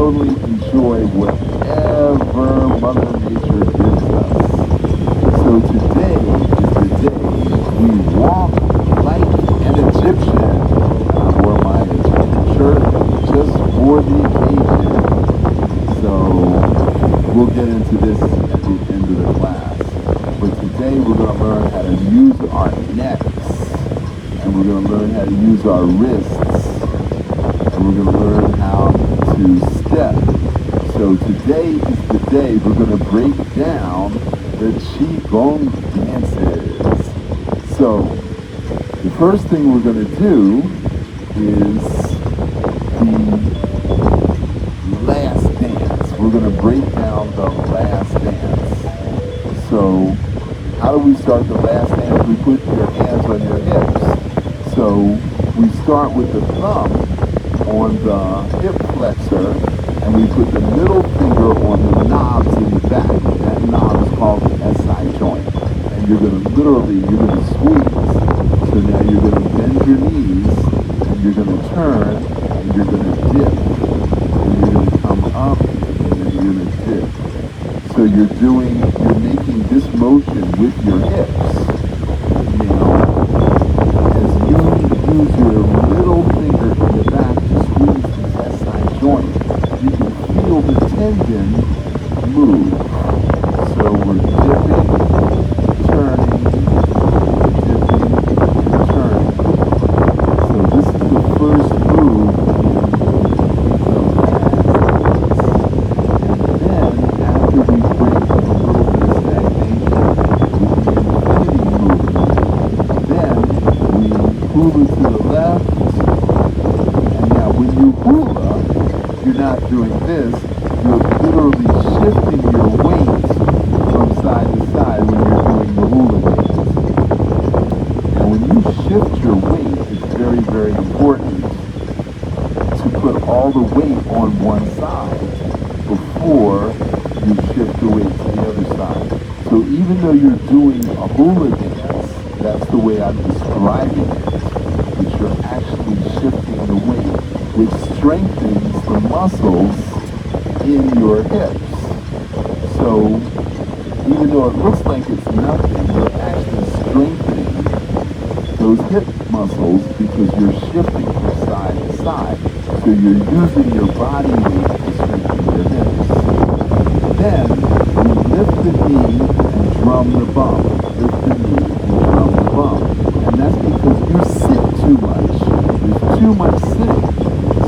totally enjoy whatever Mother Nature gives us. So today is the day we walk like an Egyptian. I wore my Egyptian shirt just for the occasion. So we'll get into this at the end of the class. But today we're going to learn how to use our necks. And we're going to learn how to use our wrists. And we're going to learn how to step. So today is the day we're going to break down the Qigong dances. So the first thing we're going to do is the last dance. We're going to break down the last dance. So how do we start the last dance? We put your hands on your hips. So we start with the thumb on the hip flexor, and we put the middle finger on the knobs in the back. That knob is called the SI joint. And you're going to squeeze. So now you're going to bend your knees, and you're going to turn, and you're going to dip. And you're going to come up, and then you're going to dip. So you're making this motion with your hips. Now, as you use your middle finger in the back to squeeze the SI joint, you can feel the tendon move. So we're dipping, turning, dipping, turning. So this is the first move in the last dance. And then after we break a little bit of stagnation with the infinity movement, then we hula to the left. And now when you hula, you're not doing this, you're literally shifting your weight from side to side when you're doing the hula dance. Now when you shift your weight, it's very, very important to put all the weight on one side before you shift the weight to the other side. So even though you're doing a hula dance, that's the way I'm describing it, but you're actually shifting the weight, which strengthens the muscles in your hips. So even though it looks like it's nothing, you're actually strengthening those hip muscles because you're shifting from side to side. So you're using your body weight to strengthen your hips. Then you lift the knee and drum the bump. Lift the knee and drum the bump. And that's because you sit too much. There's too much sitting.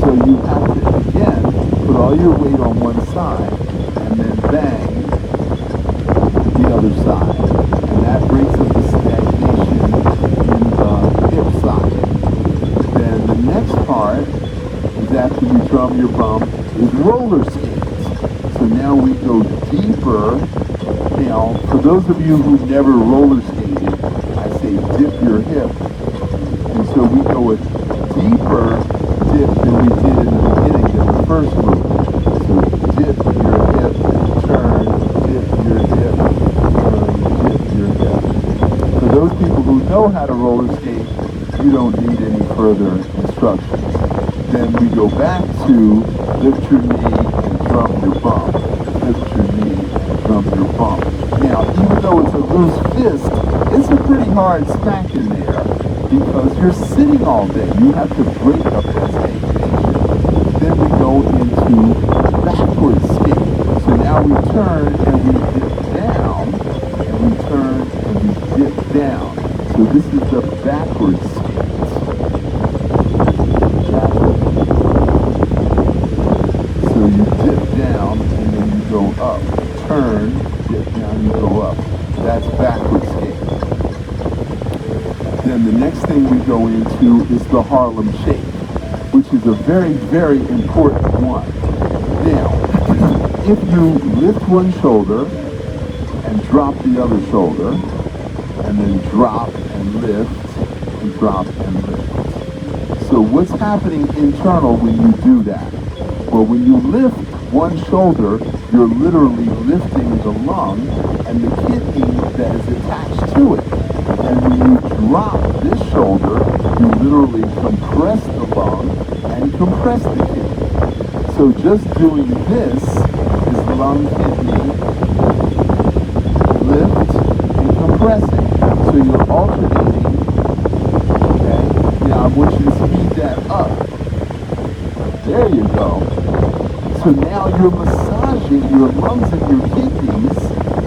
So you have to, again, put all your weight on one side and then bang the other side. And that breaks up the stagnation in the hip socket. Then the next part is after you drum your bump is roller skates. So now we go deeper. Now, for those of you who've never roller skated, I say dip your hip. And so we go a deeper dip than we did in the beginning than the first move. So dip your hip, turn, dip your hip, turn, dip your hip. For those people who know how to roller skate, you don't need any further instructions. Then we go back to lift your knee and drum your bump. Lift your knee and drum your bump. Now, even though it's a loose fist, it's a pretty hard smack in there because you're sitting all day. You have to break up that stagnation. Then we go into backward skate. So now we turn and we dip down, and we turn and we dip down. So this is the backward skate. So you dip down and then you go up. Turn, dip down, you go up. That's backward skate. Then the next thing we go into is the Harlem Shake, which is a very, very important one. Now, if you lift one shoulder and drop the other shoulder, and then drop and lift, and drop and lift. So what's happening internal when you do that? Well, when you lift one shoulder, you're literally lifting the lung and the kidney that is attached to it. And when you drop this shoulder, you literally compress the lung and compress the kidney. So So just doing this is lung, kidney, lift, and compressing. So you're alternating. Okay? Now I want you to speed that up. There you go. So now you're massaging your lungs and your kidneys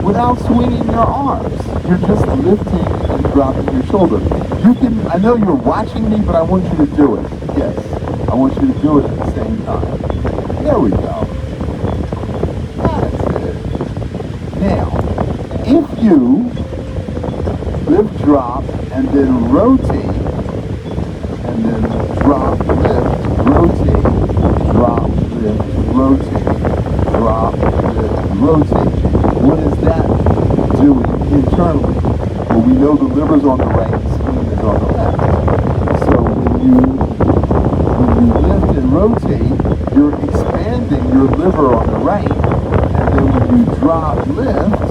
without swinging your arms. You're just lifting and dropping your shoulder. You can, I know you're watching me, but I want you to do it. Yes. I want you to do it at the same time. There we go. That's it. Now, if you lift, drop, and then rotate, and then drop, lift, rotate, drop, lift, rotate, drop, lift, rotate. What is that doing internally? Well, we know the liver's on the right, the spleen is on the left. So when you lift and rotate, you're expanding your liver on the right, and then when you drop, lift,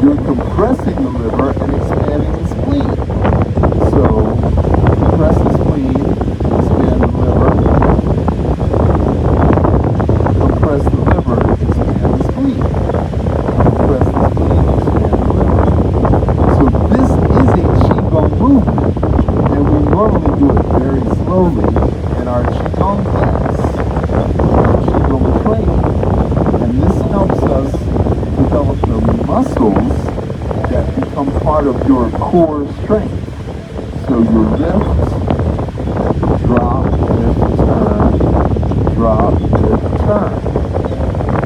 you're compressing the liver and expanding the spleen. So compress the spleen, expand the liver, compress the liver, expand the spleen, compress the spleen, expand the liver. So this is a Qigong movement, and we normally do it very slowly in our Qigong class, our Qigong training. And this helps us develop the muscles that become part of your core strength. So your lift, drop, lift, turn, drop, lift, turn,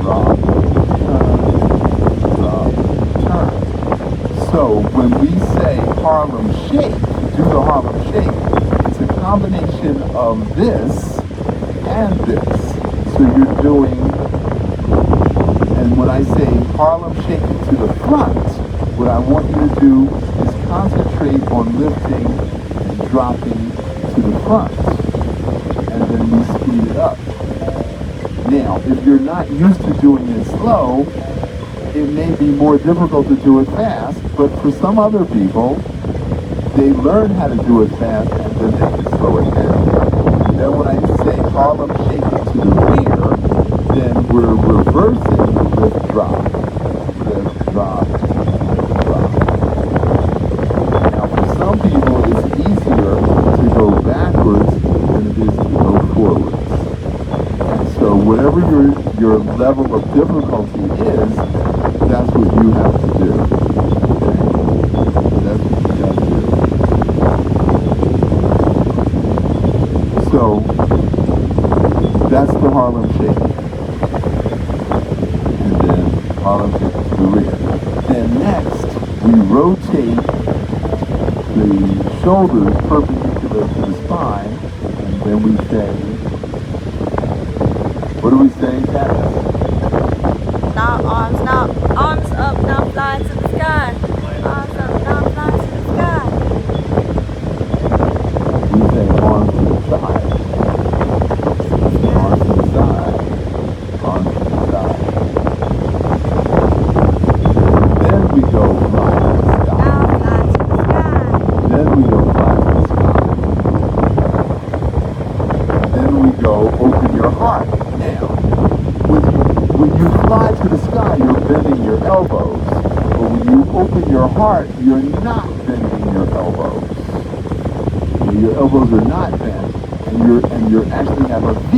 drop, turn, drop, turn. So when we say Harlem Shake, do the Harlem Shake, it's a combination of this and this. So you're doing, and when I say Harlem Shake to the front, what I want you to do is concentrate on lifting and dropping to the front, and then we speed it up. Now, if you're not used to doing it slow, it may be more difficult to do it fast, but for some other people, they learn how to do it fast and then they can slow it down. Then when I say Harlem Shake it to the rear, then we're reversing the lift drop. Lift drop, lift drop. Now for some people it's easier to go backwards than it is to go forwards. And so whatever your level of difficulty is, that's what you have to do. Okay? That's what you have to do. So that's the Harlem Shake. And then Harlem Shake to the rear. Then next, we rotate the shoulders perpendicular to the spine, and then we say, what do we say, Katniss? Now arms up, now fly to the sky. Arms up, now fly to the sky. We say arms to the side. Arms to the side. Arms to the side. Then we go fly to the sky. Now fly to the sky. Then we go fly to the sky. Then we go open your heart. Now, when you fly to the sky, you're bending your elbows. But when you open your heart, you're not bending your elbows. Your elbows are not bent, and you actually have a V.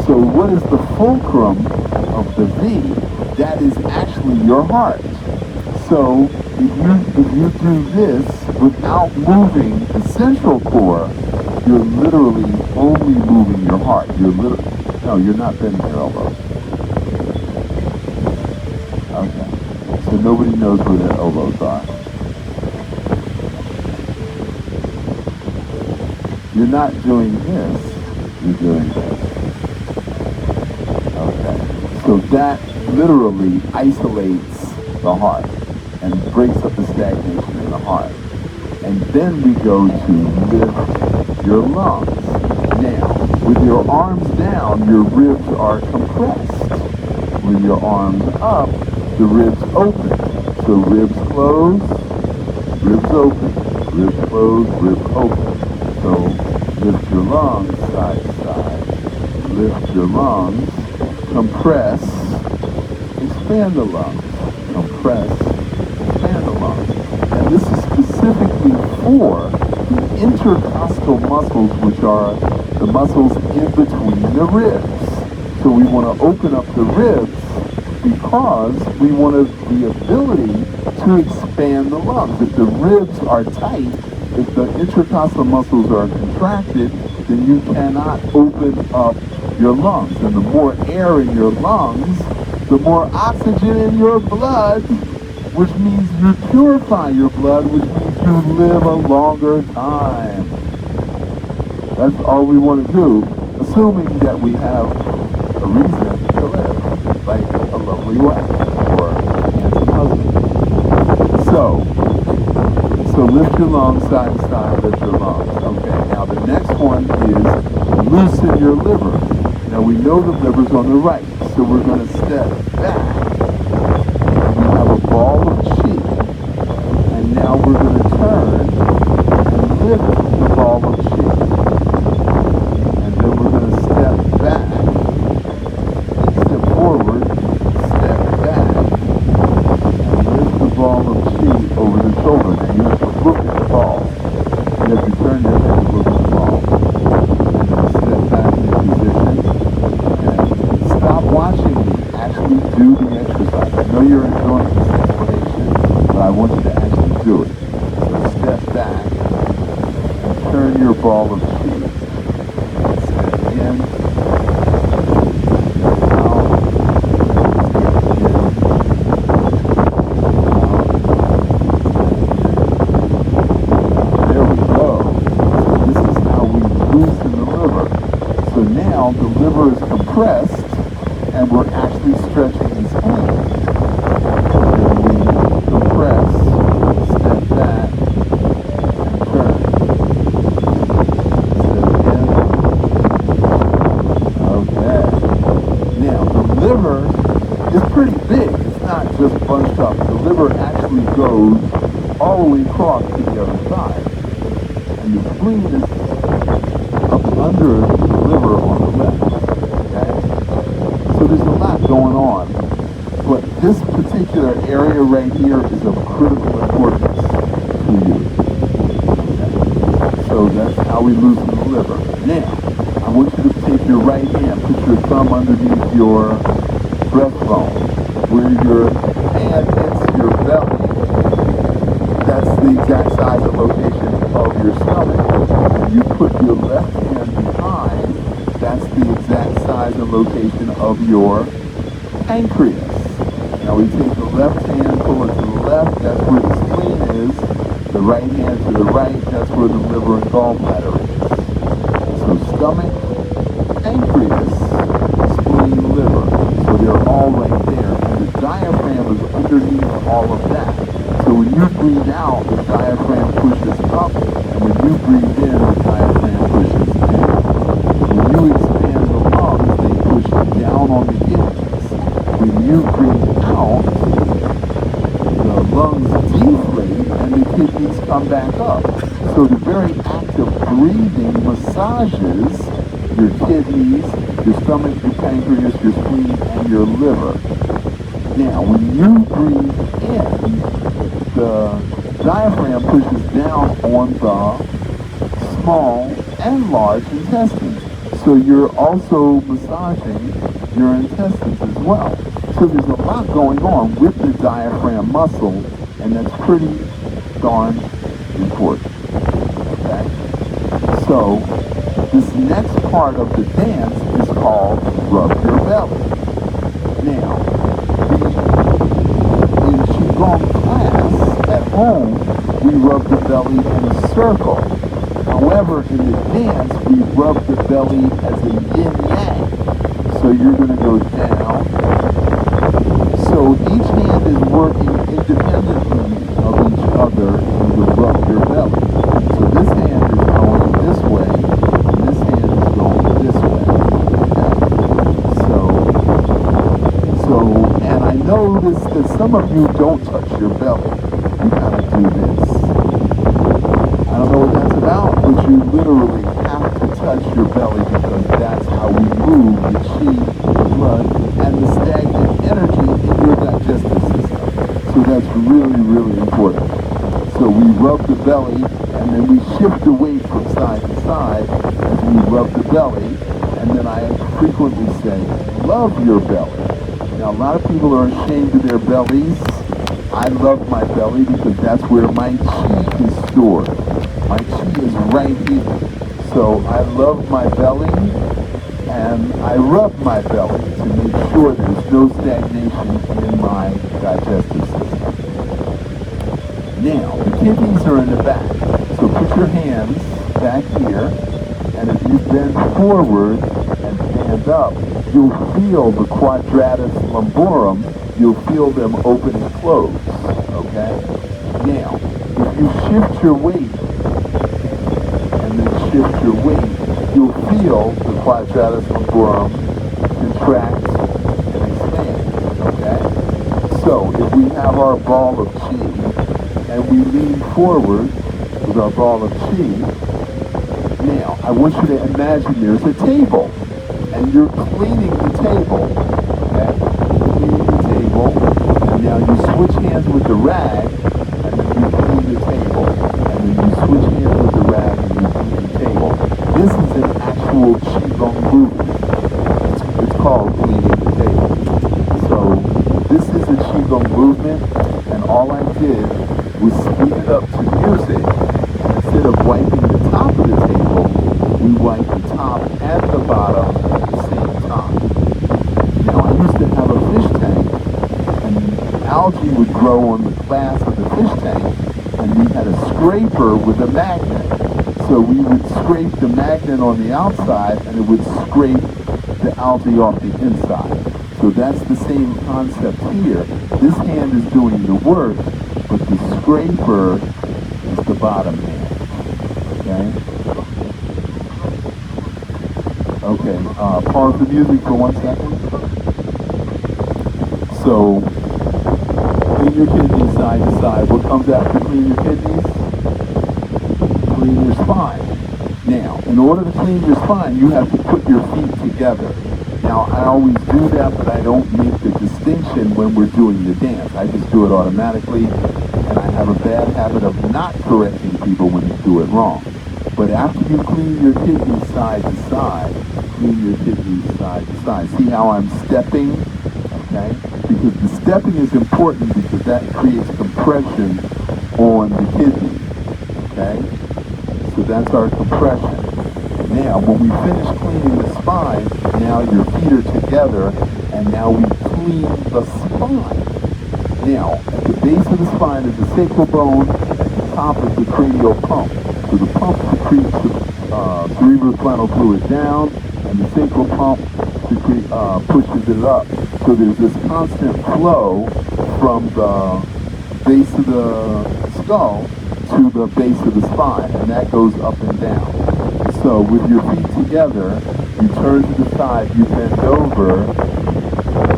So what is the fulcrum of the V? That is actually your heart. So if you do this without moving the central core, you're literally only moving your heart. No, you're not bending your elbows. Okay. So nobody knows where their elbows are. You're not doing this, you're doing this. Okay. So that literally isolates the heart and breaks up the stagnation in the heart. And then we go to lift your lungs. Now, with your arms down, your ribs are compressed. With your arms up, the ribs open. So ribs close, ribs open, ribs close, ribs open. So lift your lungs side to side. Lift your lungs compress, expand the lungs. Compress, expand the lungs. And this is specifically for the intercostal muscles, which are the muscles in between the ribs. So we want to open up the ribs because we want the ability to expand the lungs. If the ribs are tight, if the intercostal muscles are contracted, then you cannot open up your lungs. And the more air in your lungs, the more oxygen in your blood, which means you purify your blood, which means you live a longer time. That's all we want to do, assuming that we have a reason to live, like a lovely wife or a handsome husband. So lift your lungs side to side, lift your lungs. Okay, now the next one is loosen your liver. Now we know the liver's on the right, so we're going to step back. We have a ball of chi, and now we're going to turn and lift the ball of chi. And then we're going to step back, step forward, step back, and lift the ball of chi over the shoulder. Now you have to look at the ball. You have to turn your head and look at the ball. And then step back in position. And stop watching me. Actually do the exercise. I know you're enjoying this explanation, but I want you to actually do it. So step back and turn your ball of chi. Step in, step out, step in, out, there we go. So this is how we loosen the liver. So now the liver is compressed, and we're actually stretching his hand. And we compress, step back, and turn. Step in. Okay. Now, the liver is pretty big. It's not just bunched up. The liver actually goes all the way across to the other side. And the spleen is up under the liver on the left. So there's a lot going on, but this particular area right here is of critical importance to you. Okay. So that's how we loosen the liver. Now, I want you to take your right hand, put your thumb underneath your breastbone, where your hand hits your belly. That's the exact size and location of your stomach. And you put your left hand behind. That's the exact size and location of your pancreas. Now we take the left hand, pull it to the left, that's where the spleen is. The right hand to the right, that's where the liver and gallbladder is. So stomach, pancreas, spleen, liver. So they're all right there. And the diaphragm is underneath all of that. So when you breathe out, the diaphragm pushes up, and when you breathe in, the diaphragm pushes down. When you expand the lungs, they push down on the kidneys. When you breathe out, the lungs deflate and the kidneys come back up. So the very act of breathing massages your kidneys, your stomach, your pancreas, your spleen, and your liver. Now, when you breathe in, the diaphragm pushes down on the small and large intestines. So you're also massaging your intestines as well. So there's a lot going on with the diaphragm muscle, and that's pretty darn important. Okay? So this next part of the dance is called rub your belly. Now, in Qigong class at home, we rub the belly in a circle. However, in the dance, we rub the belly as a yin-yang. So you're going to go down. So each hand is working independently of each other in the rub your belly. So this hand is going this way, and this hand is going this way. Okay? And I noticed that some of you don't touch your belly. You kind of do this. I don't know what that's about, but you literally have to touch your belly because that's how we move the chi, the blood, and the stagnant energy in your digestive system. So that's really, really important. So we rub the belly, and then we shift the weight from side to side as we rub the belly, and then I frequently say, love your belly. Now, a lot of people are ashamed of their bellies. I love my belly because that's where my chi is stored. My chi is right here. So I love my belly, and I rub my belly to make sure there's no stagnation in my digestive system. Now, the kidneys are in the back. So put your hands back here, and if you bend forward and stand up, you'll feel the quadratus lumborum. You'll feel them open and close, okay? Now, if you shift your weight, and then shift your weight, you'll feel the quadratus lumborum contract and expand, okay? So, if we have our ball of chi, and we lean forward with our ball of chi, now, I want you to imagine there's a table, and you're cleaning the table, okay? Cleaning the table, and now you switch hands with the rag, and then you clean the table, and then you switch hands with the rag, and you clean the table. This is an actual Qigong movement. It's called cleaning the table. So, this is a Qigong movement, and all I did was speed it up to music. Instead of wiping the top of the table, we wipe the top and the bottom at the same time. Now, I used to have a fish tank, and algae would grow on the glass of the fish tank, and we had a scraper with a magnet. So we would scrape the magnet on the outside, and it would scrape the algae off the inside. So that's the same concept here. This hand is doing the work, but the scraper is the bottom hand. Okay? Okay, pause the music for 1 second. So, clean your kidneys side to side. What comes after clean your kidneys? Clean your spine. Now, in order to clean your spine, you have to put your feet together. Now, I always do that, but I don't make the distinction when we're doing the dance. I just do it automatically, and I have a bad habit of not correcting people when they do it wrong. But after you clean your kidneys side to side, clean your kidneys side to side. See how I'm stepping? Okay? Because the stepping is important because that creates compression on the kidney. Okay? So that's our compression. Now, when we finish cleaning the spine, now your feet are together, and now we clean the spine. Now, at the base of the spine is the sacral bone, at the top is the cranial pump. So the pump secretes the cerebrospinal fluid down, and the sacral pump pushes it up. So there's this constant flow from the base of the skull to the base of the spine, and that goes up and down. So with your feet together, you turn to the side, you bend over,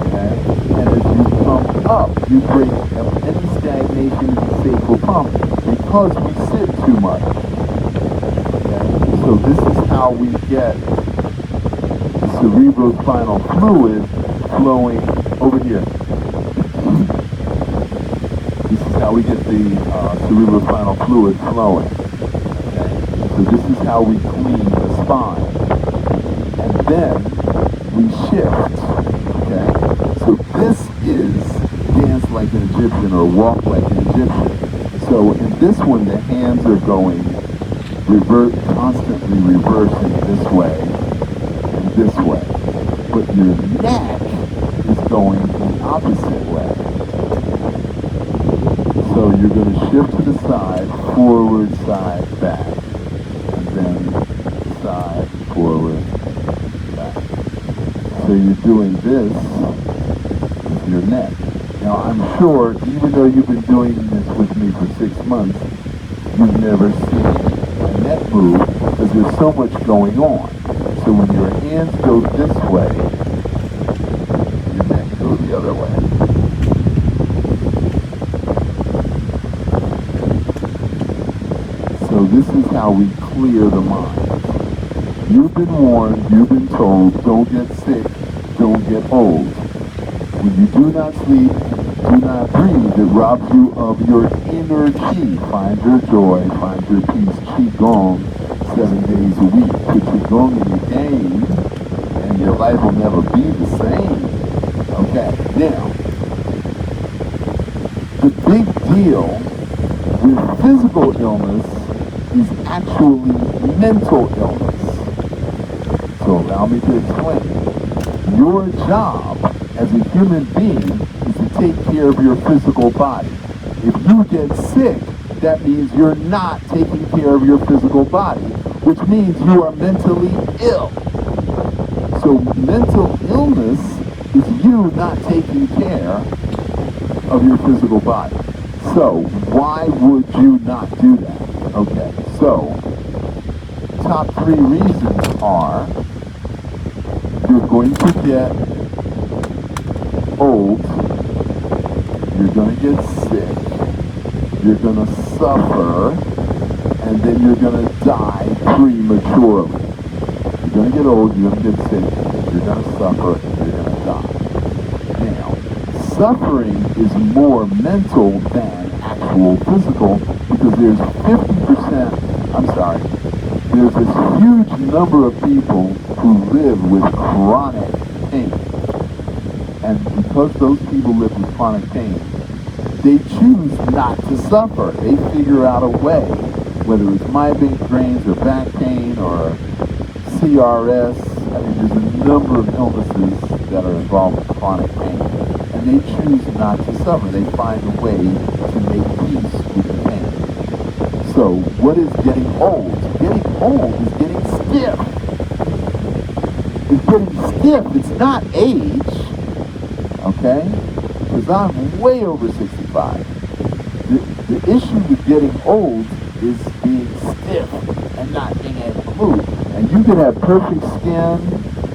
okay? And as you come up, you break up any stagnation in the sacral pump because we sit too much. Okay? So this is how we get the cerebrospinal fluid flowing over here. This is how we get the cerebrospinal fluid flowing. Okay? So this is how we clean the spine. And then we shift. Okay? So this is dance like an Egyptian or walk like an Egyptian. So in this one, the hands are going constantly reversing this way and this way. But your neck is going the opposite way. So you're going to shift to the side, forward, side, back. And then side, forward, back. So you're doing this with your neck. Now I'm sure, even though you've been doing this with me for 6 months, you've never seen a neck move because there's so much going on. So when your hands go this way, your neck goes the other way. So this is how we clear the mind. You've been warned, you've been told, don't get sick, don't get old. When you do not sleep, do not breathe, it robs you of your inner chi. Find your joy, find your peace. Qigong 7 days a week. Put Qigong in your game, and your life will never be the same. Okay, now, the big deal with physical illness is actually mental illness. So allow me to explain. Your job as a human being is to take care of your physical body. If you get sick, that means you're not taking care of your physical body, which means you are mentally ill. So mental illness is you not taking care of your physical body. So why would you not do that? Okay, so top 3 reasons are you're going to get old, you're going to get sick, you're going to suffer, and then you're going to die prematurely. You're going to get old, you're going to get sick, you're going to suffer, and you're going to die. Now, suffering is more mental than actual physical because there's 50%, there's this huge number of people who live with chronic pain. And because those people live with chronic pain, they choose not to suffer. They figure out a way, whether it's migraines or back pain or CRS. I mean, there's a number of illnesses that are involved with chronic pain. And they choose not to suffer. They find a way to make peace with the pain. So, what is getting old? Getting old is getting stiff. It's getting stiff. It's not age. Okay? Because I'm way over 65. The issue with getting old is being stiff and not being able to move. And you could have perfect skin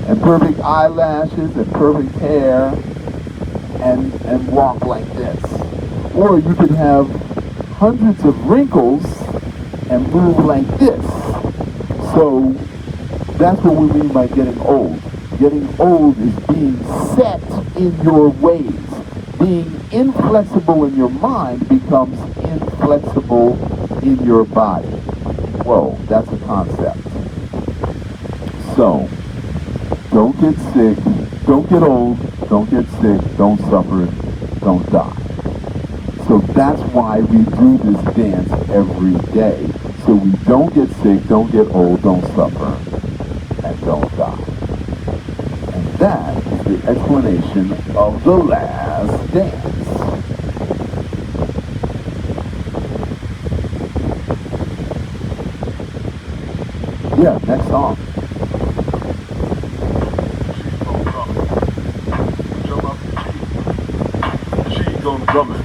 and perfect eyelashes and perfect hair and walk like this. Or you could have hundreds of wrinkles and move like this. So that's what we mean by getting old. Getting old is being set in your ways. Being inflexible in your mind becomes inflexible in your body. Whoa, that's a concept. So, don't get sick, don't get old, don't get sick, don't suffer, don't die. So that's why we do this dance every day. So we don't get sick, don't get old, don't suffer, and don't die. And that is the explanation of the last dance. Yeah, next song. Qigong drumming.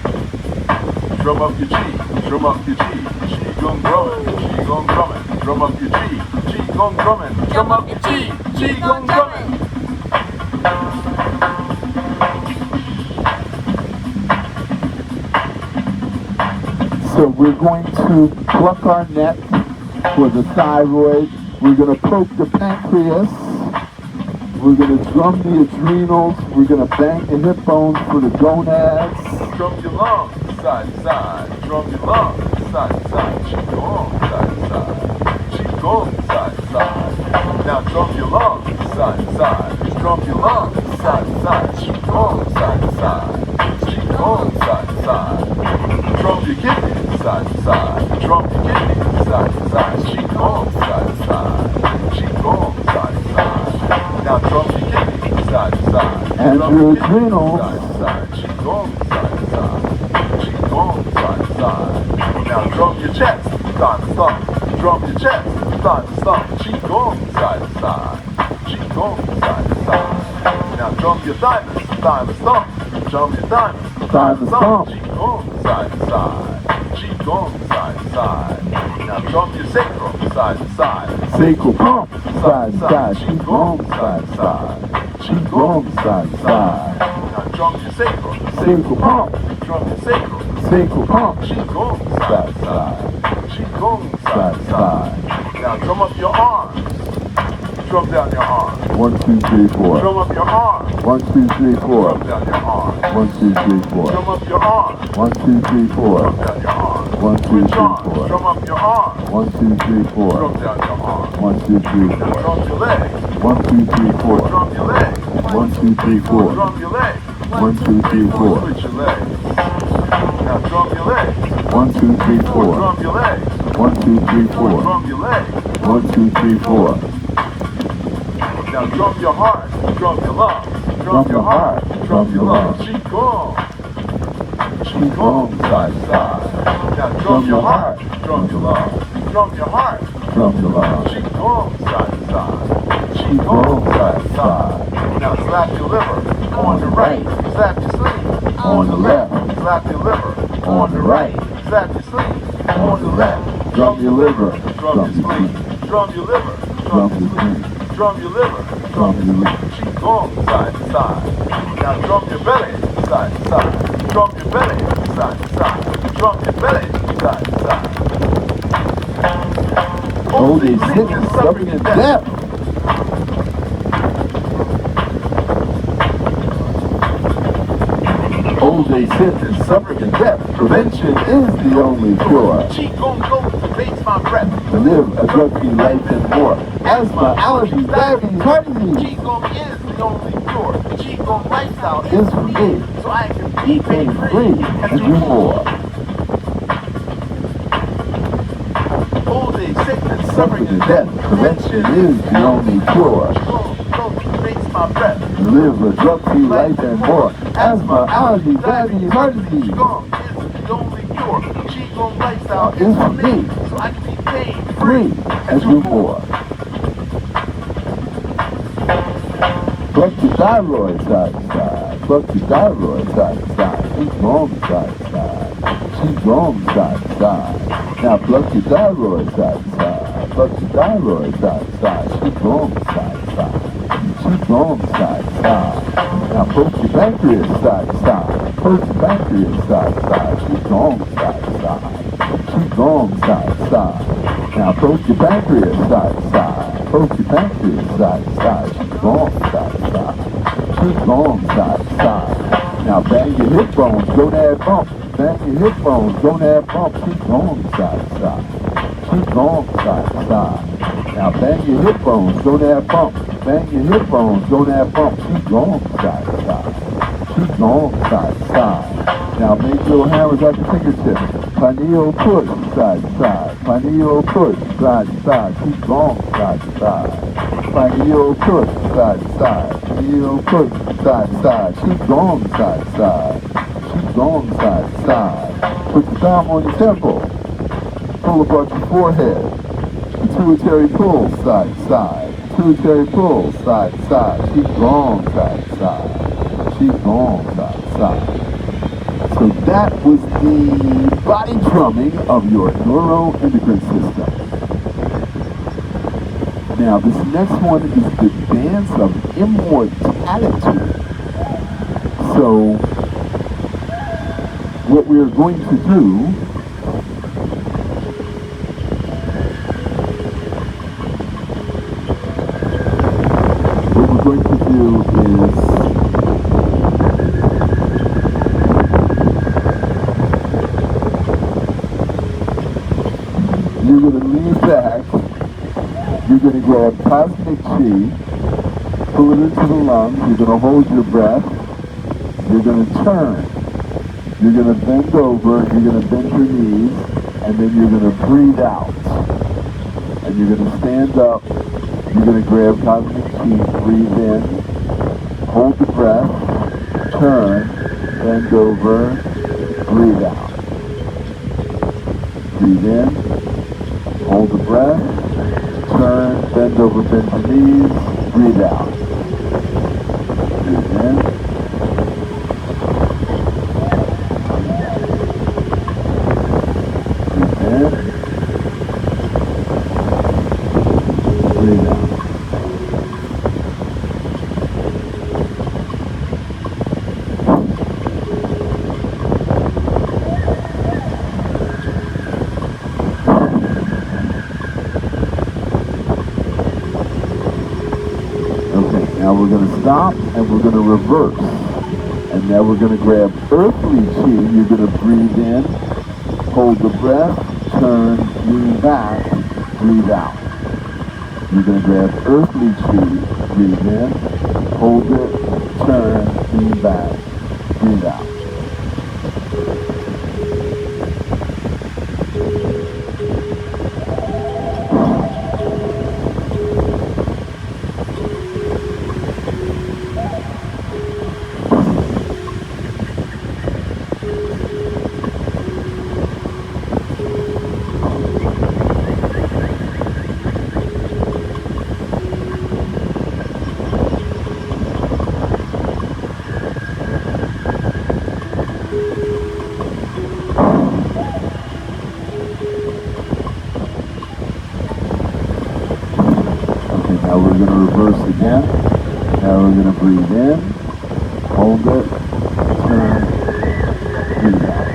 Drum up your chi, drum up your chi. Qigong drumming, Qigong drumming. Drum up your chi, Qigong drumming. Drum up your chi, Qigong drumming. So we're going to pluck our neck for the thyroid. We're going to poke the pancreas. We're going to drum the adrenals. We're going to bang the hip bones for the gonads. Drum your lungs, side to side. Drum your lungs, side to side. Qigong, side to side. Qigong, side to side. Now drum your lungs, side to side. Drum your lungs, side to side. Qigong, side to side. Qigong, side to side. Drum your kidneys, side to side. Drum your kidneys, side to side. Qigong, side to side. Qigong, side to side. Now drum your kidneys, side to side. And drum your kidneys, adrenals. side to side. Qigong, side to side. Qigong, side to side. Now drum your chest, side to side. Drum your chest, side to side. Qigong, side to side. Qigong, side to side. Now drum your thymus, thymus thump. Drum your thymus, Thymus thump. Qigong, side to side. Qigong, side to side. Now drum your sacrum, side to side. Sacral pump, side to side. Qigong, side to side. Qigong, side to side. Now drum your sacrum, Sacral pump, drum your sacrum. sacral pump, Qigong, side side to to side. side. Qigong, Side side to to side. side. Now drum up your arms. Drum down your arm. 1, 2, 3, 4. Drum up your arm. 1, 2, 3, 4. Drum down your arm. 1, 2, 3, 4. Drum up your arm. 1, 2, 3, 4. Drum down your arm. 1, 2, 3, Switch arms. 4. Drum up your arm. 1, 2, 3, 4. Drum down your arm. 1, 2, 3, 4. Drum your leg. 1, 2, 3, 4. Drum your leg. 1, 2, 3, 4. Drum your leg. 1, 2, 3, 4. Switch your leg. Now drum your leg. 1, 2, 3, 4. Drum your leg. 1, 2, 3, 4. Drum your leg. 1, 2, 3, 4. Now drum your heart. Drum your lungs. Drum your heart. Drum your lungs. lungs. Qigong. Qigong, side to side. Now drum your heart. Drum your lungs. Drum your heart. Drum your lungs. Qigong side to side. Qigong, side to side. Now slap your liver on the right. Slap your sleeve On the left. Slap your liver On the right. Slap your sleeve on the left. Drum your liver. Drum your Drum your sleeve. sleeve. Drum your liver. Drum Drum your your sleeve. sleeve. Drum your liver. Drum your liver. Qigong side to side. Now drum your belly side to side. Drum your belly side to side. Drum your belly side to side. Old age, sickness, suffering, and death. Old age, sickness, suffering, and death. Prevention is the only cure. Qigong goes to base my breath. To live a drug-free life and more. Asthma, allergies, diabetes, heart disease Qigong is the only cure. Qigong lifestyle is for me. so I can Be pain-free and do more. Old age, sickness, Suffering and death. Prevention is the only cure. Qigong goes to base my breath. To live a drug-free life and more. Asthma, allergies, diabetes, heart disease Qigong is the only cure. Qigong lifestyle is for me. so I can be pain-free free and do more. Pluck your thyroid side to side. Pluck your thyroid side to side. Qigong side to side. Qigong side to side. Now pluck your thyroid side to side. Pluck your thyroid side to side. Qigong side to side. Qigong side to side. Now poke your pancreas side to side. Poke your pancreas side to side. Qigong side to side. Qigong side to side. Now poke your pancreas side to side. Poke your pancreas side to side. Qigong side to side. Qigong side to side. Now bang your hip bones, go that bump. Bang your hip bones, go that bump. Qigong side to side. Qigong side to side. Now bang your hip bones, go that bump. Bang your hip bones, go that bump. Qigong side to side. Qigong side to side. Now make little hammers at your fingertips. Pineal push, side to side. Pineal push, side to side. Qigong side to side. Pineal push, side to side. Pineal push, side to side. Qigong side to side. Qigong side to side. Put your thumb on your temple. Pull apart your forehead. Pituitary pull, side to side. Pituitary pull, side to side. Qigong side to side. Qigong side to side. So that was the body drumming of your neuroendocrine system. Now this next one is the dance of immortality. So what we're going to do is you're going to lean back, you're going to grab cosmic chi, pull it into the lungs, you're going to hold your breath, you're going to turn, you're going to bend over, you're going to bend your knees, and then you're going to breathe out. And you're going to stand up, you're going to grab cosmic chi, breathe in, hold the breath, turn, bend over, breathe out. Breathe in, hold the breath, turn, bend over, bend your knees, breathe out. Breathe in. Breathe in. Breathe out. we're going to stop and we're going to reverse. And now we're going to grab earthly chi. You're going to breathe in, hold the breath, turn, lean back, breathe out. You're going to grab earthly chi, breathe in, hold it, turn, lean back, breathe out. Now we're going to reverse again. Now we're going to breathe in, hold it, turn, breathe out.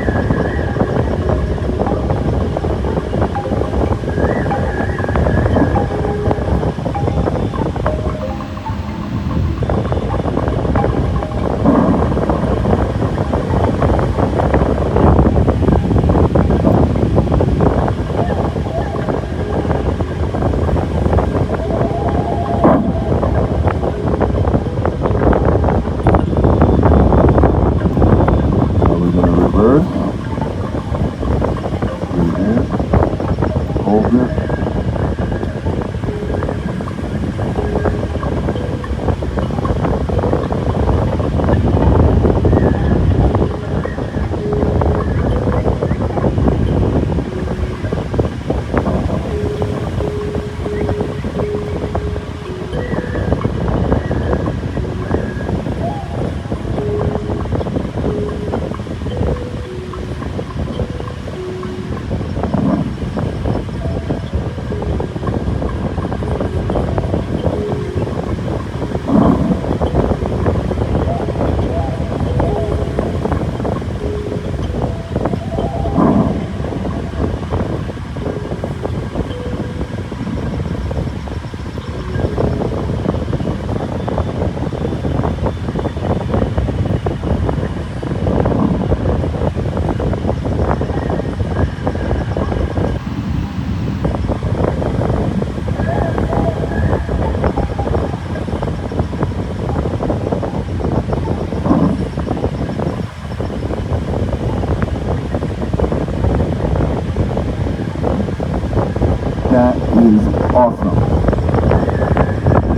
That is awesome.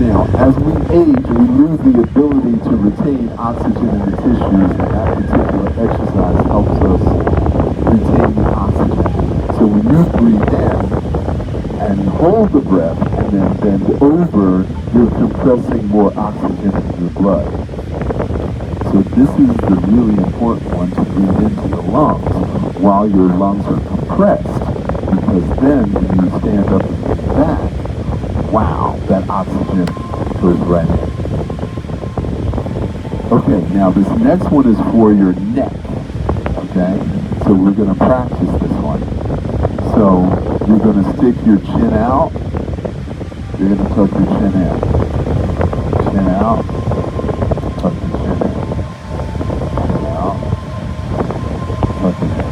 Now, as we age, we lose the ability to retain oxygen in the tissues, and that particular exercise helps us retain the oxygen. So when you breathe in and hold the breath and then bend over, you're compressing more oxygen into the blood. So this is the really important one, to breathe into the lungs while your lungs are compressed. Because then when you stand up and get back, wow, that oxygen goes right in. Okay, now this next one is for your neck, okay? So we're going to practice this one. So you're going to stick your chin out. You're going to tuck your chin in. Chin out, tuck your chin in. Chin out, tuck it in.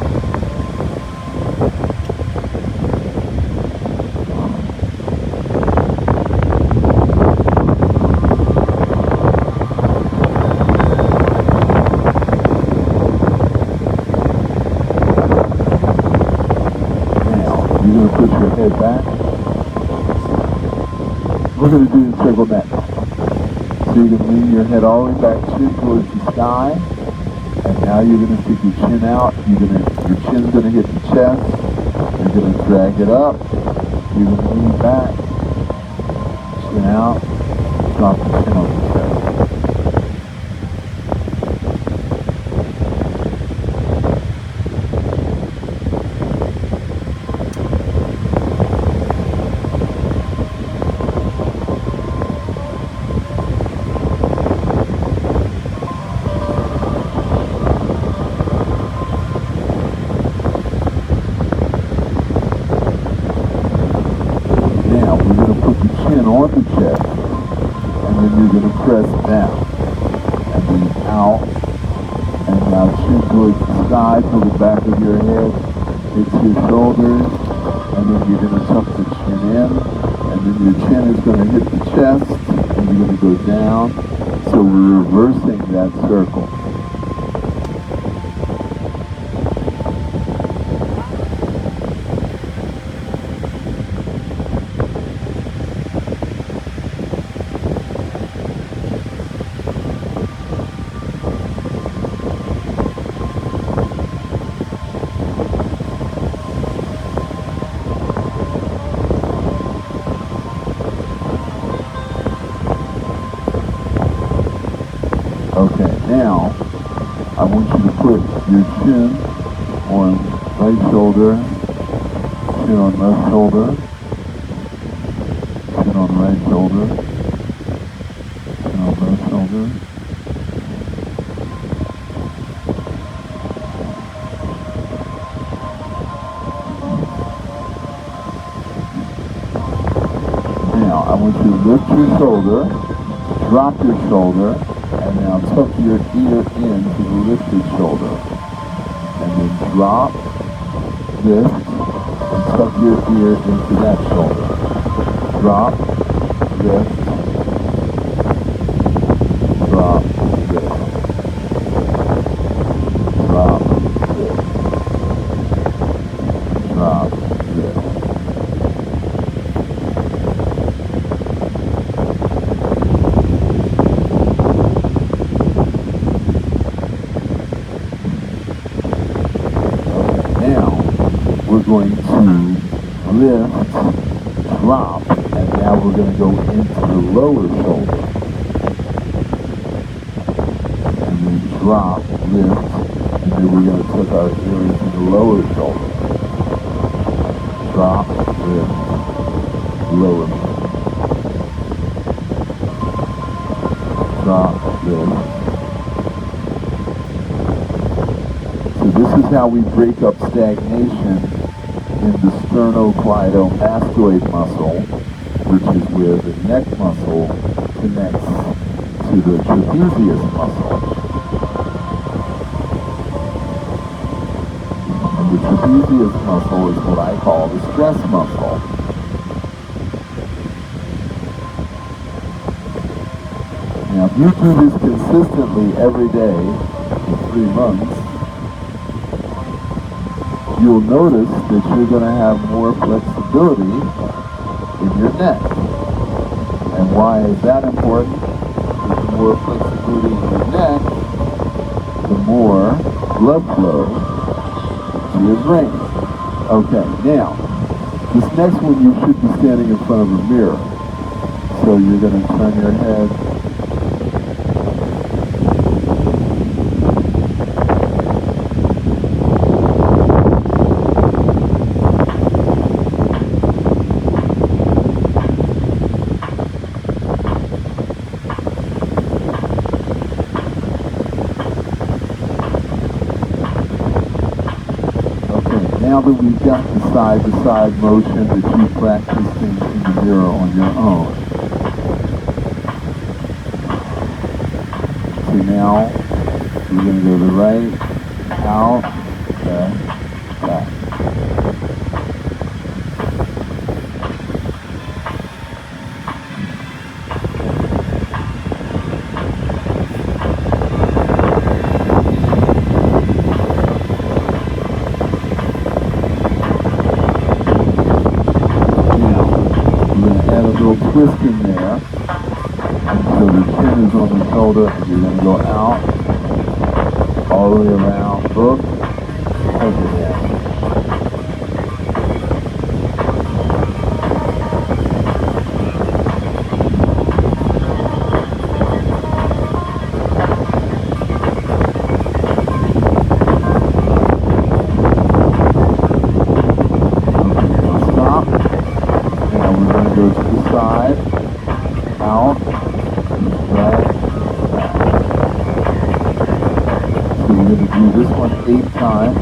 You're going to put your head back. We're going to do the triple neck. So you're going to lean your head all the way back, chin towards the sky. And now you're going to stick your chin out. Your chin's going to hit the chest. You're going to drag it up. You're going to lean back. Chin out. Drop the chin on the chest. Now we're going to put the chin on the chest, and then then you're going to press down. And then out. And now chin towards the sky, till the back of your head hits your shoulders. And then you're going to tuck the chin in. And then your chin is going to hit the chest. And you're going to go down. So we're reversing that circle. Okay, now I want you to put your chin on right shoulder, chin on left shoulder, chin on right shoulder, chin on left shoulder. Now I want you to lift your shoulder, drop your shoulder, and now tuck your ear into the lifted shoulder. And then drop, lift, and tuck your ear into that shoulder. Drop, lift, drop, lift. Drop, lift. Drop, lift. We're going to lift, drop, and now we're going to go into the lower shoulder. And then drop, lift, and then we're going to tuck our ear into the lower shoulder. Drop, lift, lower. Drop, lift. So this is how we break up stagnation in the sternocleidomastoid muscle, which is where the neck muscle connects to the trapezius muscle. And the trapezius muscle is what I call the stress muscle. Now, if you do this consistently every day for 3 months, you'll notice that you're going to have more flexibility in your neck. And why is that important? Because the more flexibility in your neck, the more blood flow to your brain. Okay, now, this next one you should be standing in front of a mirror. So you're going to turn your head now that we've got the side-to-side motion that you practiced in the mirror on your own. So now, you're going to go to the right, out, back, back. Twist in there, and so the chin is on the shoulder, and you're going to go out, all the way around, hook, hook it in. Side, out, back, back. So we're going to do this one 8 times.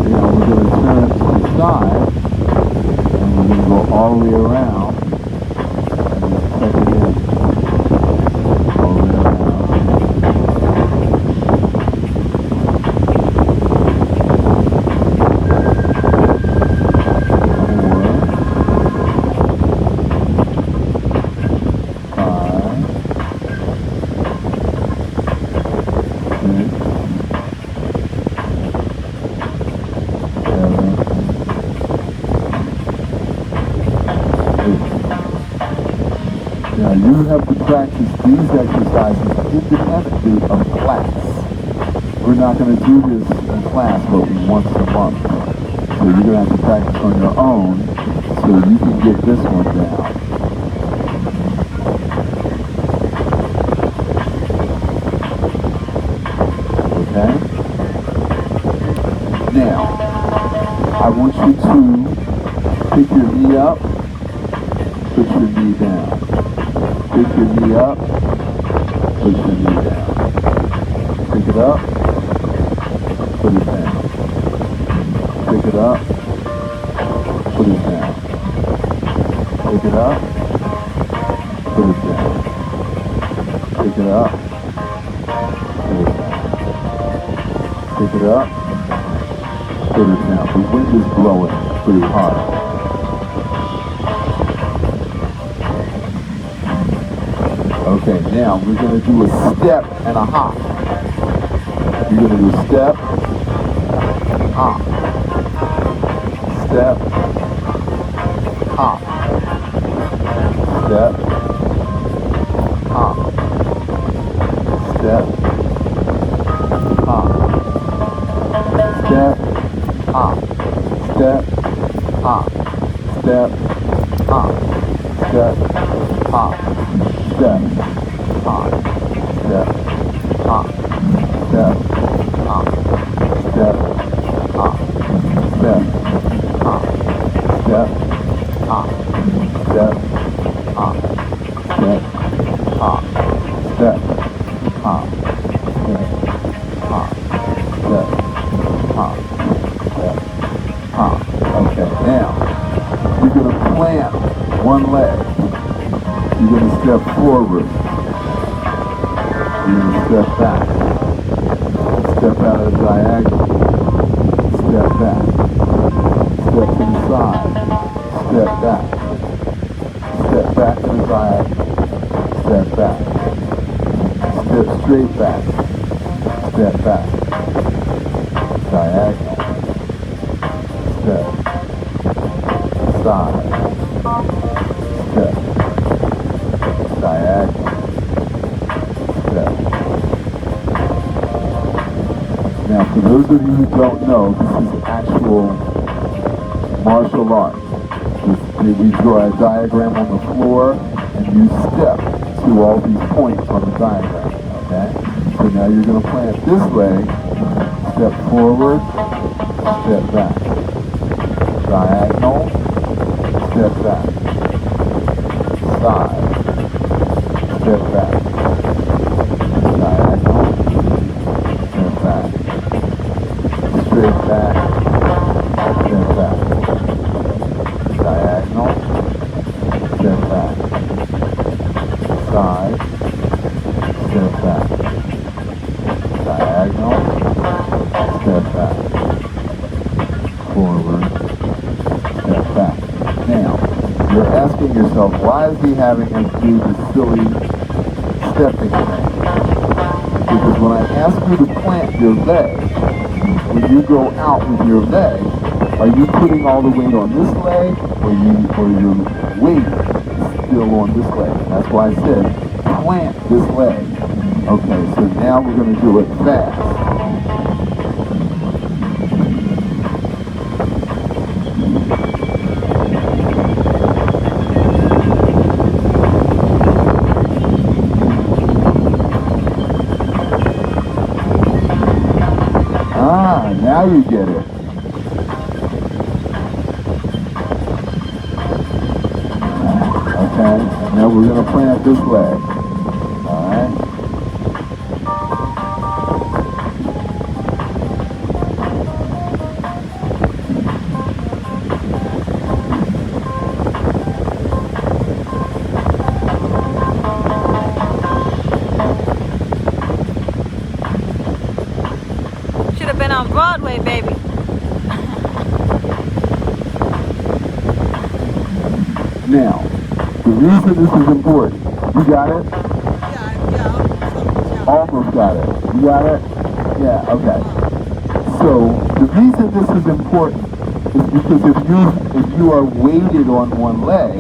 Now we're going to turn to the side. all the way around. And then tuck it in. All the way around. 4, 5, 6, 7, 8. Now you have to practice these exercises independently of class. We're not going to do this in class but once a month. So you're going to have to practice on your own so you can get this one down. Okay? Now, I want you to pick your knee up, put your knee down. Pick your knee up, put your knee down. Pick it up, put it down. Pick it up, put it down. Pick it up, put it down. Pick it up, put it down. Pick it up, put it down. The wind is blowing pretty hard. Okay, now we're going to do a step and a hop. You're going to do step, hop, step, hop, step, hop, step, hop, step, hop, step, hop, step, hop, step, hop, step, hop, step, hop, step, hop, step, hop, step, hop, step, hop, step, hop, step, hop, step, hop, step, hop, step, hop, step, hop. Okay, now you're going to plant one leg. You're going to step forward. You're going to step back. Step out of the diagonal. Step back. Step to the side. Step back. Step back to the diagonal. Step back. Step straight back. Step back. Diagonal. Step. Side. Step. Diagonal. Step. Now, for those of you who don't know, this is actual martial art. We draw a diagram on the floor, and you step to all these points on the diagram, okay? So now you're going to plant this leg, step forward, step back. Diagonal, step back. Side, step back. Diagonal, step back. Straight back, step back. Diagonal, step back. Side, step back. Diagonal, step back. Forward, step back. Now, you're asking yourself, why is he having us do this silly stepping thing? Because when I ask you to plant your leg, when you go out with your leg, are you putting all the weight on this leg, or your weight is still on this leg? That's why I said, plant this leg. Okay, so now we're going to do it fast. Now you get it. Okay, now we're going to plant this leg. Alright? on Broadway, baby. Now, the reason this is important, you got it? Almost got it. You got it? Yeah, okay. So, the reason this is important is because if you are weighted on one leg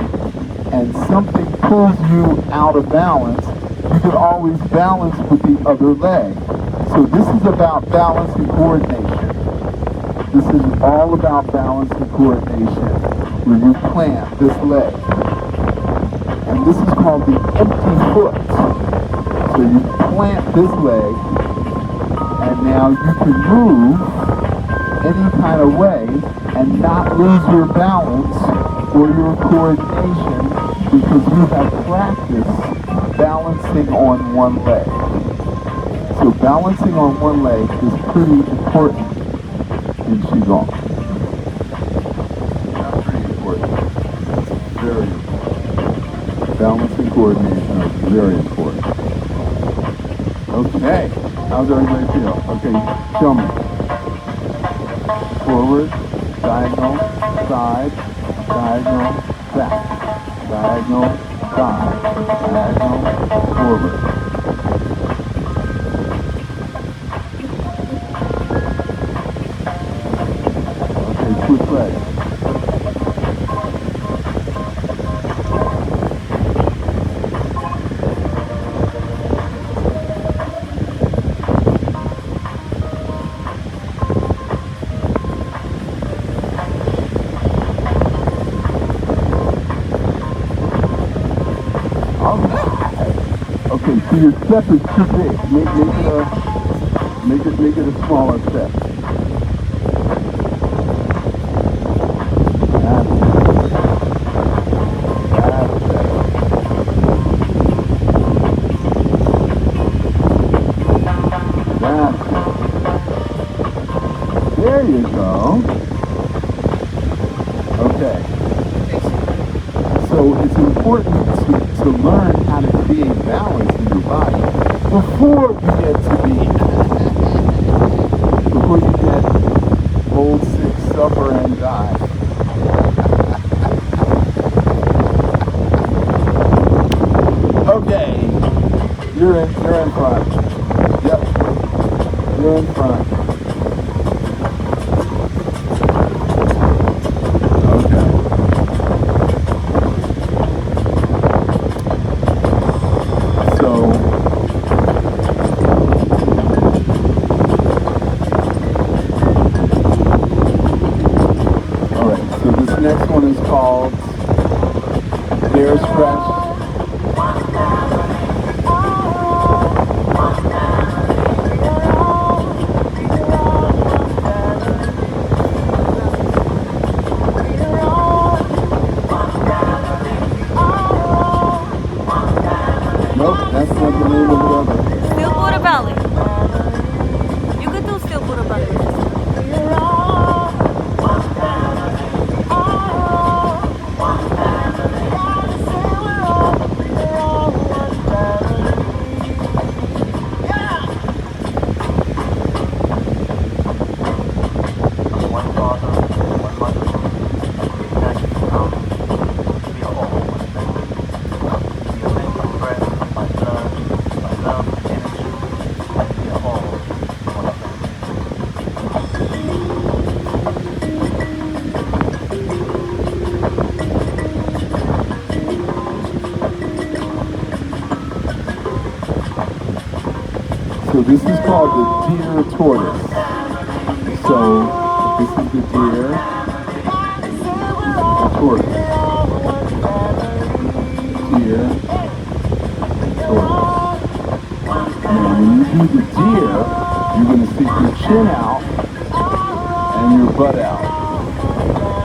and something pulls you out of balance, you can always balance with the other leg. So this is about balance and coordination. This is all about balance and coordination, where you plant this leg. And this is called the empty foot. So you plant this leg, and now you can move any kind of way and not lose your balance or your coordination because you have practiced balancing on one leg. So balancing on one leg is pretty important in Qigong. Not pretty important. Very important. Balance and coordination are very important. Okay. How's everybody feel? Okay, show me. Forward, diagonal, side, diagonal, back. Diagonal, side, diagonal, forward. Okay, switch legs. Okay, so your step is too big. Make it a smaller step. That's it. That's it. That's it. There you go. Okay. So it's important to learn how to create balance in your body before you get old, sick, suffer, and die. Okay, you're in front. Yep, you're in front. Okay. Next one is called Bear Scratch. Nope, that's not the name of the other. Still Buddha belly. You can do still Buddha belly. So this is called the deer tortoise. So this is the deer, this is the tortoise. Deer, tortoise. Now when you do the deer, you're going to stick your chin out and your butt out.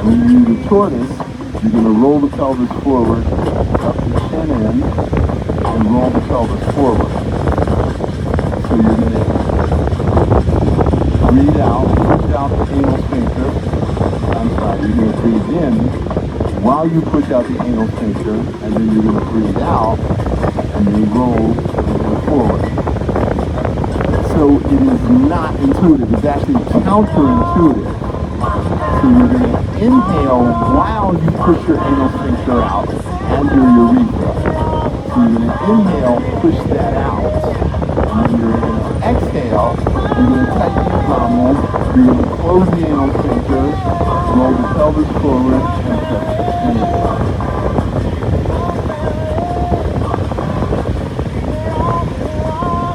When you do the tortoise, you're going to roll the pelvis forward, tuck the chin in, and roll the pelvis forward. So you're going to breathe out, push out the anal sphincter. I'm sorry, you're going to breathe in while you push out the anal sphincter, and then you're going to breathe out, and then roll forward. So though it is not intuitive, it's actually counterintuitive. So you're going to inhale while you push your anal sphincter out and your urethra. So you're going to inhale, push that out. And then you're going to exhale, you're going to tighten the abdominals, you're going to close the anal sphincter, roll the pelvis forward, and touch the chin.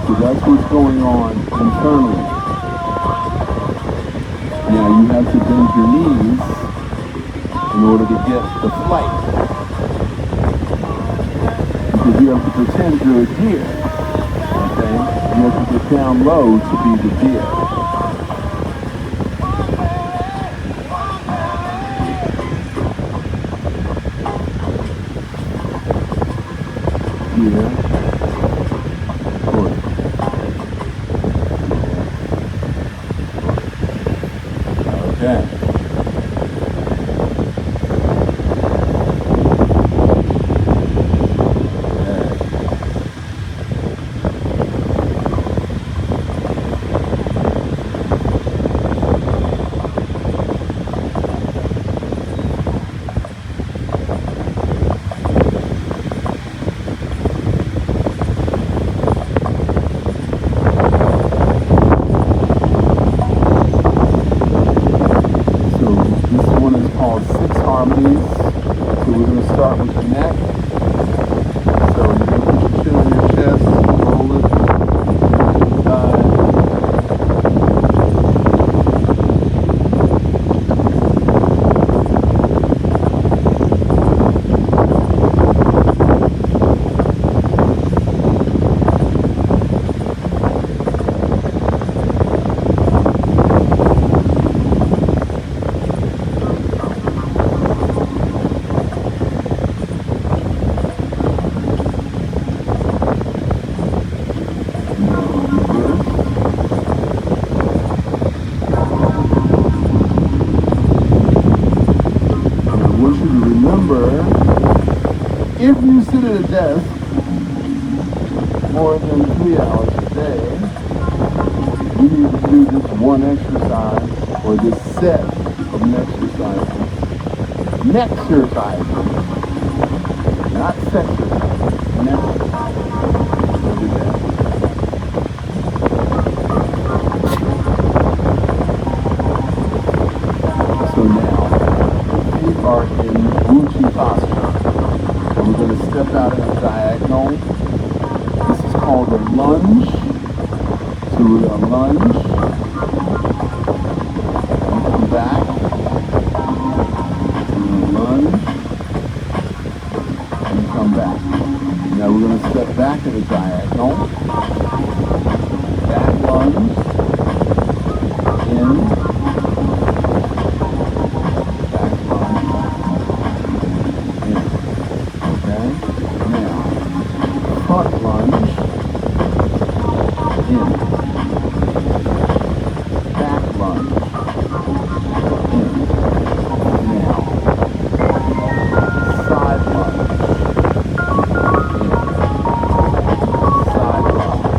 So that's what's going on internally. Now you have to bend your knees in order to get the flight. Because you have to pretend you're a deer. Okay? You have to get down low to be the deer. Yeah. Good. Okay. So we're going to start with the neck. So you're going to put your chin on your chest, roll it inside. Remember, if you sit at a desk more than 3 hours a day, you need to do this one exercise or this set of exercises. Nexercises, not sexercises, nexercises every day. So now, are in Wuchi posture. And we're going to step out in a diagonal. This is called a lunge. So we're going to lunge. And come back. We're going to lunge. And come back. Now we're going to step back in a diagonal. Back lunge. In. Front lunge, in, back lunge, in, now, side lunge, in, side lunge,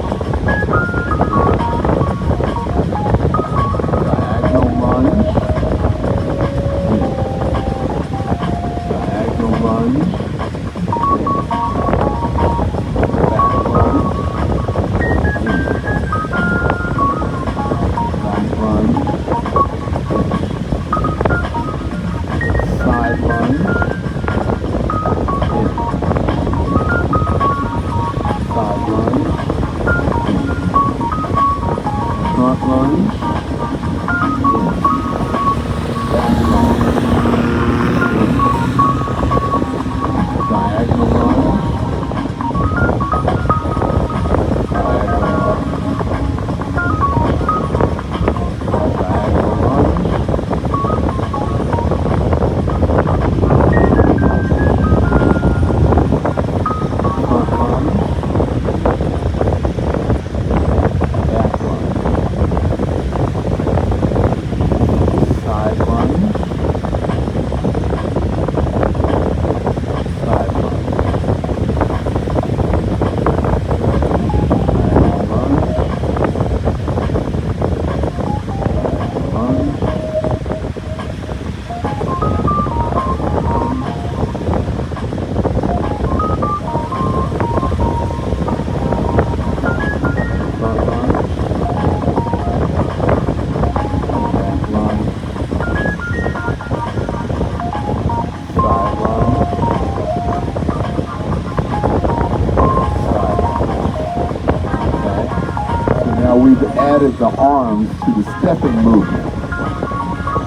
we've added the arms to the stepping movement.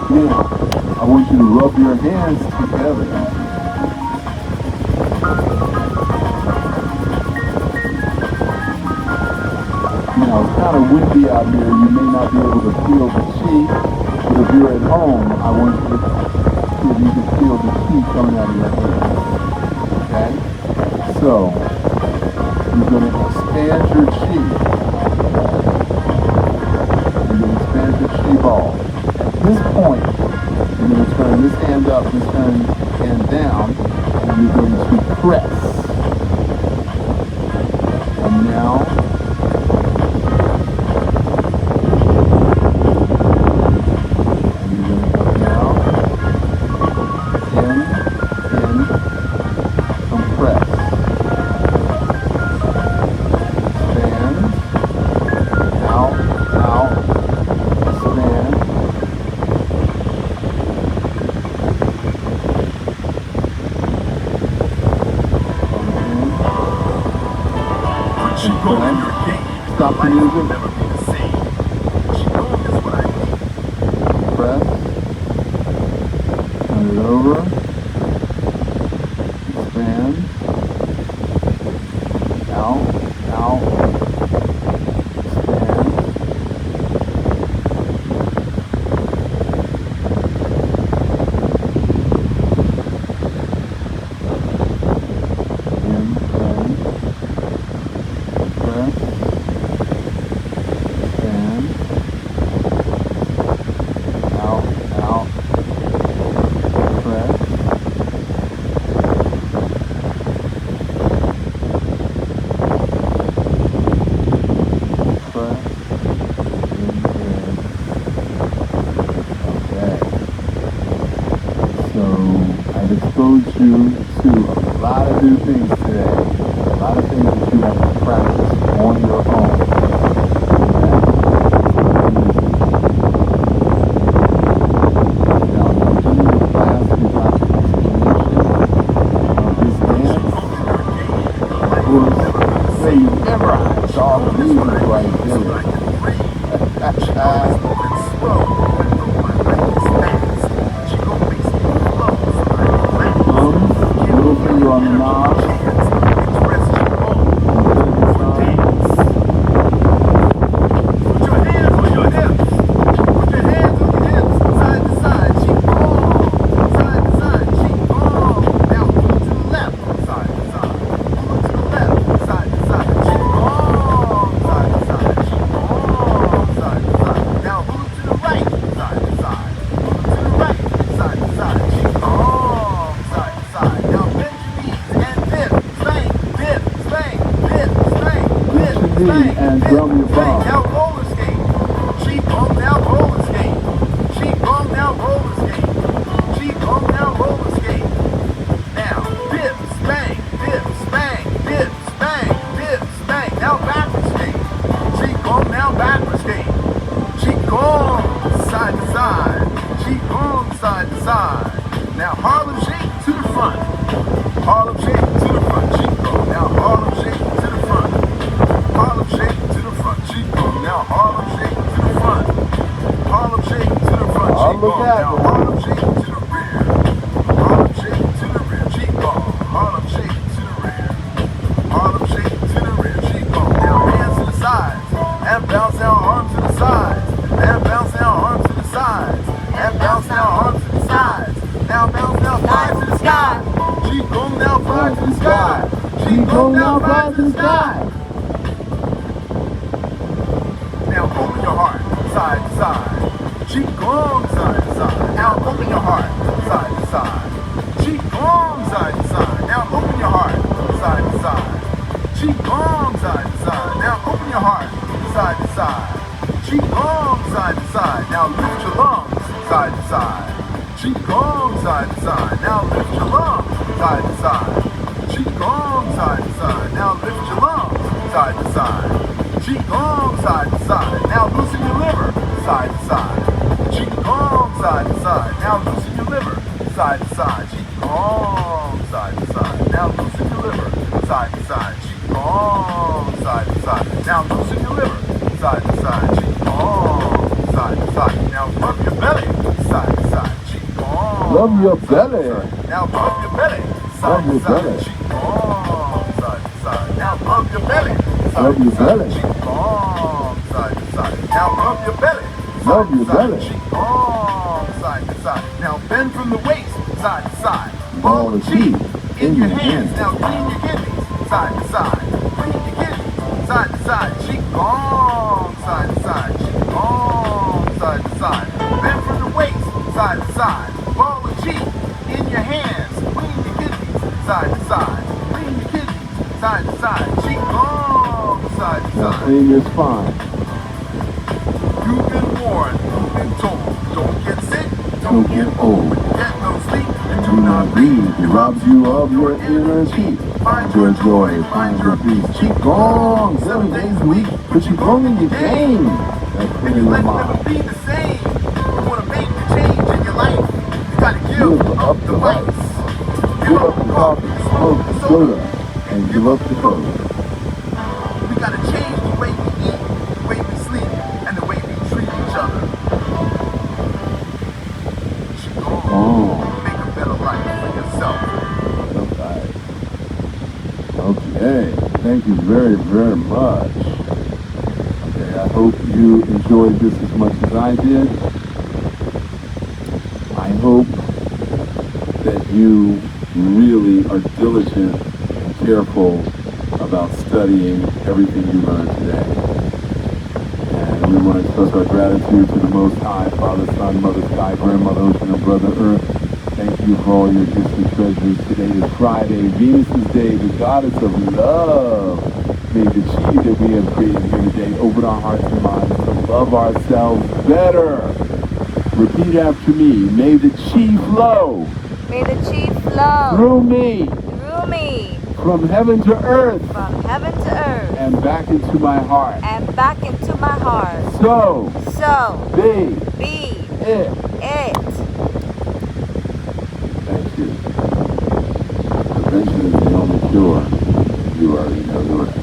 Now, I want you to rub your hands together. Now, it's kind of windy out here. You may not be able to feel the chi, but if you're at home, I want you to see if you can feel the chi coming out of your hands. Okay? So, you're going to expand your chi. You're going to expand your chi ball. At this point, you're going to turn this hand up, this hand down, and you're going to press. And now, stop the music. Press. Turn it over. Expand. Out. Out. Expand. In. Press. I've exposed you to a lot of new things today, a lot of things that you have to practice on your own. Now, I'm doing the class without the explanation of this dance. Of course, say you memorize all the music right there. Finger on the knob. Put your hands on your hips. Put your hands on your hips. Side to side. Qigong. Side to side. Qigong. Now move to the left. Side to side. Move to the left. Side to side. Qigong. Side to side. Qigong. Side to side. Now move to the right. Side to side. Move to the right. Side to side. Qigong. Side to side. Now bend your knees and dip. Slang. Dip. Slang. Dip. Slang. Dip. Slang. And drum your ball. Now roller skate. Qigong now roller skate. Qigong now roller skate. Qigong now roller skate. Now dip, spank, dip, spank, dip, spank, dip, spank. Now backward skate. Qigong now backward skate. Qigong side to side. Qigong side to side. Now Harlem shake to the front. Harlem shake to the front. Qigong. Now Harlem shake to the front. Harlem shake to the front. Qigong. Now Harlem shake to the front. Harlem shake to the front. Qigong. Now Harlem shake to the rear. Harlem shake to the rear. Qigong. Harlem shake to the rear. Harlem shake to the rear. Qigong. Now hands to the sides. And bounce down arms to the sides. And bounce down arms to the sides. And bounce down arms to the sides. Now bounce down, fly to the sky. Qigong now fly to the sky. Qigong now fly to the sky. Now open your heart, side to side. Qigong side to side. Now open your heart, side to side. Qigong side to side. Now open your heart, side to side. Qigong side to side. Now open your heart, side to side. Qigong side to side. Now lift your lungs, side to side. Qigong side to side. Now lift your lungs, side to side. Qigong side to side. Now lift your lungs, side to side. Qigong side to side. Now loosen your liver, side to side. Qigong side to side. Now loosen your liver, side to side. Qigong side to side. Now loosen your liver, side to side. Qigong side to side. Now loosen your liver, side to side. Rub your belly. Now rub your belly. Rub your belly. Qigong, side to side. Now rub your belly. Rub your belly. Qigong, side to side. Now rub your belly. Rub your belly. Qigong, side to side. Now bend from the waist, side to side. Ball of chi in your hands. Now clean your kidneys, side to side. Clean your kidneys, side to side. Qigong, side to side. Qigong, side to side. Bend from the waist, side to side. Ball of chi in your hands. Clean your kidneys, side to side. Clean your kidneys, side to side. Qigong, side to Now side. clean your spine. You've been warned, you've been told. Don't get sick, Don't get old. get no sleep, and Do not breathe. It robs you of your inner chi. Find your joy. Find your peace. Qigong. 7 days a week. Put Qigong in your game. That's clearing your Let's never mind. be the same. You want to make the change in your life, you got to give Give up the vice. Give up the coffee, smoke the soda, and give up the coke. We got to change the way we eat, the way we sleep, and the way we treat each other. Oh. Make a better life for yourself. Okay. Thank you very, very much. Okay, I hope you enjoyed this as much as I did. I hope that you really are diligent and careful about studying everything you learned today. And we want to express our gratitude to the Most High, Father, Son, Mother, Sky, Grandmother, Ocean, and Brother Earth. Thank you for all your gifts and treasures. Today is Friday, Venus's Day, the goddess of love. May the chi that we have created here today open our hearts and minds to love ourselves better. Repeat after me. May the chi flow. May the chi flow Through me. through me From heaven to earth. from heaven to earth And back into my heart. and back into my heart. So. So Be. be It. it. Thank you. Prevention is the only cure. You already know the rest.